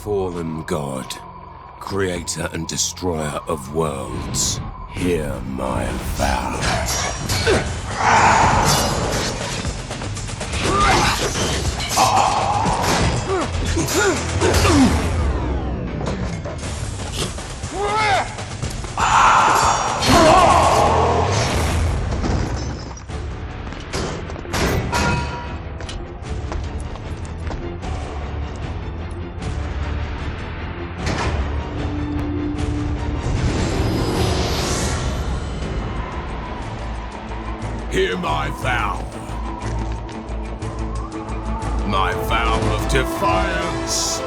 fallen god, creator and destroyer of worlds, hear my vow. Hear my vow. My vow of defiance.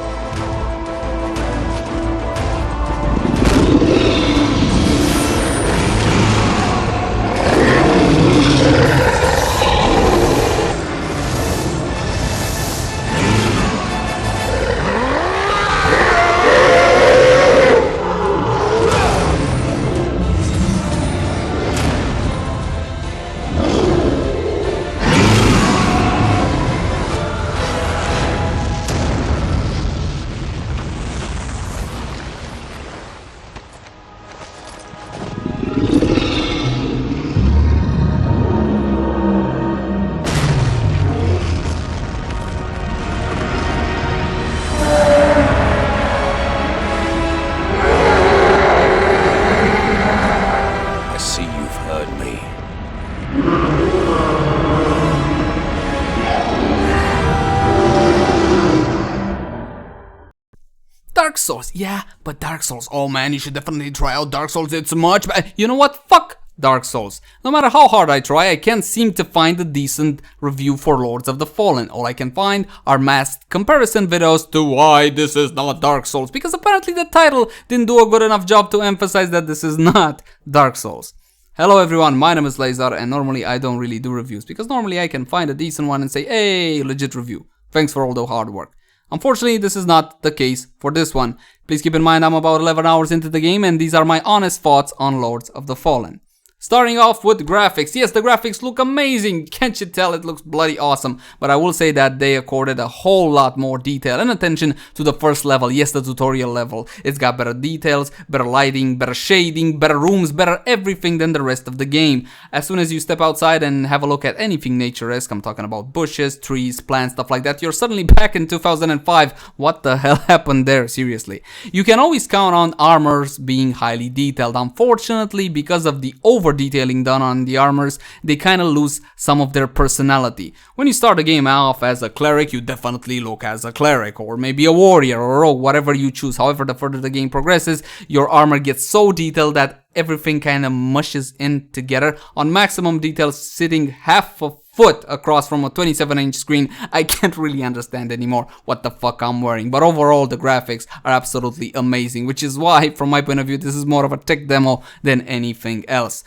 Dark Souls, yeah, but Dark Souls, oh man, you should definitely try out Dark Souls, it's much better. You know what, fuck Dark Souls. No matter how hard I try, I can't seem to find a decent review for Lords of the Fallen. All I can find are masked comparison videos to why this is not Dark Souls, because apparently the title didn't do a good enough job to emphasize that this is not Dark Souls. Hello everyone, my name is Lazar, and normally I don't really do reviews, because normally I can find a decent one and say, hey, legit review. Thanks for all the hard work. Unfortunately, this is not the case for this one. Please keep in mind I'm about 11 hours into the game, and these are my honest thoughts on Lords of the Fallen. Starting off with graphics. Yes, the graphics look amazing. Can't you tell it looks bloody awesome? But I will say that they accorded a whole lot more detail and attention to the first level. Yes, the tutorial level. It's got better details, better lighting, better shading, better rooms, better everything than the rest of the game. As soon as you step outside and have a look at anything nature-esque, I'm talking about bushes, trees, plants, stuff like that, you're suddenly back in 2005. What the hell happened there? Seriously. You can always count on armors being highly detailed. Unfortunately, because of the over detailing done on the armors, they kind of lose some of their personality. When you start the game off as a cleric, you definitely look as a cleric, or maybe a warrior or a rogue, whatever you choose. However, the further the game progresses, your armor gets so detailed that everything kind of mushes in together. On maximum details, sitting half a foot across from a 27-inch screen, I can't really understand anymore what the fuck I'm wearing. But overall, the graphics are absolutely amazing, which is why, from my point of view, this is more of a tech demo than anything else.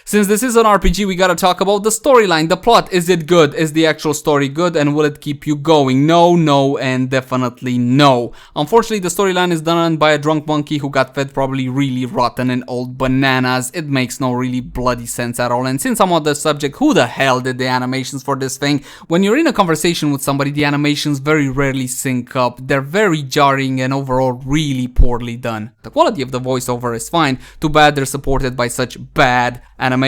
Since this is an RPG, we gotta talk about the storyline, the plot. Is it good? Is the actual story good? And will it keep you going? No, no, and definitely no. Unfortunately, the storyline is done by a drunk monkey who got fed probably really rotten and old bananas. It makes no really bloody sense at all. And since I'm on the subject, who the hell did the animations for this thing? When you're in a conversation with somebody, the animations very rarely sync up. They're very jarring and overall really poorly done. The quality of the voiceover is fine. Too bad they're supported by such bad animations.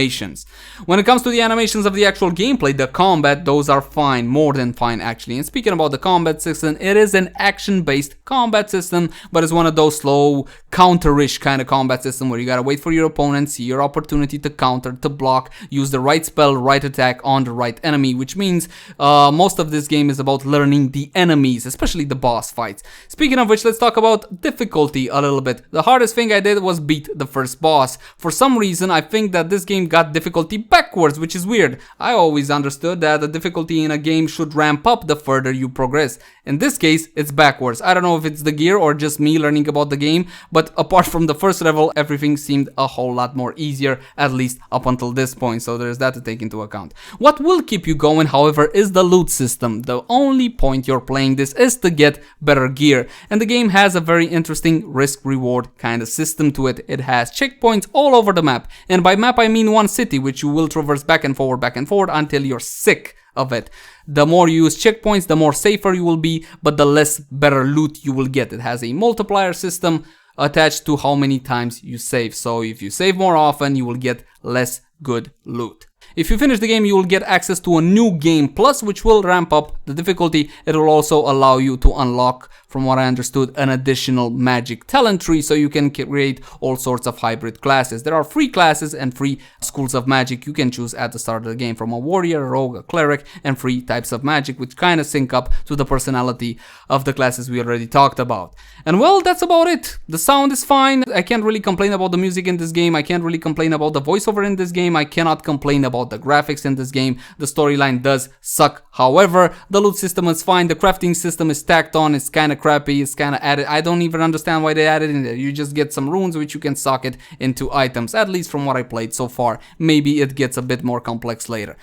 When it comes to the animations of the actual gameplay, the combat, those are fine, more than fine actually. And speaking about the combat system, it is an action-based combat system, but it's one of those slow, counter-ish kind of combat system where you gotta wait for your opponent, see your opportunity to counter, to block, use the right spell, right attack on the right enemy, which means most of this game is about learning the enemies, especially the boss fights. Speaking of which, let's talk about difficulty a little bit. The hardest thing I did was beat the first boss. For some reason, I think that this game got difficulty backwards, which is weird. I always understood that the difficulty in a game should ramp up the further you progress. In this case, it's backwards. I don't know if it's the gear or just me learning about the game, but apart from the first level, everything seemed a whole lot more easier, at least up until this point, so there's that to take into account. What will keep you going, however, is the loot system. The only point you're playing this is to get better gear, and the game has a very interesting risk-reward kind of system to it. It has checkpoints all over the map, and by map I mean one city, which you will traverse back and forward until you're sick of it. The more you use checkpoints, the more safer you will be, but the less better loot you will get. It has a multiplier system attached to how many times you save. So if you save more often, you will get less good loot. If you finish the game, you will get access to a new game plus, which will ramp up the difficulty. It will also allow you to unlock, from what I understood, an additional magic talent tree, so you can create all sorts of hybrid classes. There are free classes and free schools of magic you can choose at the start of the game, from a warrior, a rogue, a cleric, and free types of magic, which kind of sync up to the personality of the classes we already talked about. And well, that's about it. The sound is fine. I can't really complain about the music in this game. I can't really complain about the voiceover in this game. I cannot complain about the graphics in this game. The storyline does suck. However, the loot system is fine. The crafting system is tacked on. It's kind of crappy. It's kind of added. I don't even understand why they added in there. You just get some runes which you can socket into items, at least from what I played so far. Maybe it gets a bit more complex later.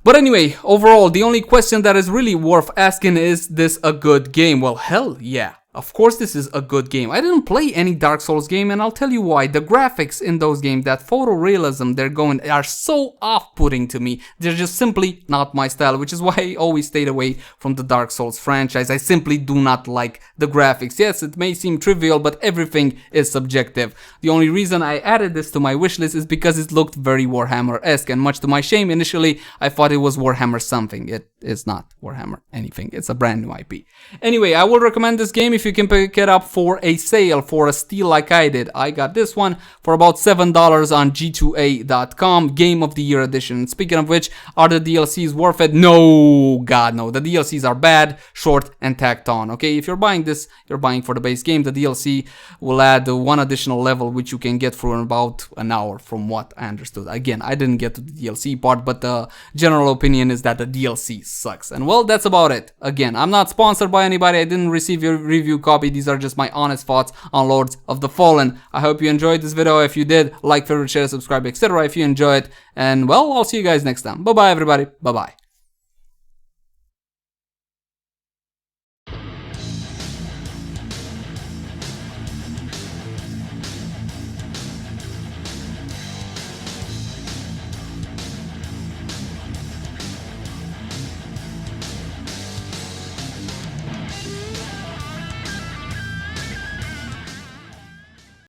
But anyway, overall, the only question that is really worth asking is this a good game? Well, hell yeah. Of course this is a good game. I didn't play any Dark Souls game, and I'll tell you why. The graphics in those games, that photorealism they're going, are so off-putting to me. They're just simply not my style, which is why I always stayed away from the Dark Souls franchise. I simply do not like the graphics. Yes, it may seem trivial, but everything is subjective. The only reason I added this to my wishlist is because it looked very Warhammer-esque, and much to my shame, initially I thought it was Warhammer something. It is not Warhammer anything. It's a brand new IP. Anyway, I will recommend this game if you can pick it up for a sale, for a steal like I did. I got this one for about $7 on G2A.com, Game of the Year edition. Speaking of which, are the DLCs worth it? No, God no. The DLCs are bad, short, and tacked on. Okay, if you're buying this, you're buying for the base game. The DLC will add one additional level which you can get through in about an hour, from what I understood. Again, I didn't get to the DLC part, but the general opinion is that the DLC sucks. And well, that's about it. Again, I'm not sponsored by anybody. I didn't receive your review copy. These are just my honest thoughts on Lords of the Fallen. I hope you enjoyed this video. If you did, like, favorite, share, subscribe, etc. if you enjoyed it. And well, I'll see you guys next time. Bye bye everybody. Bye bye.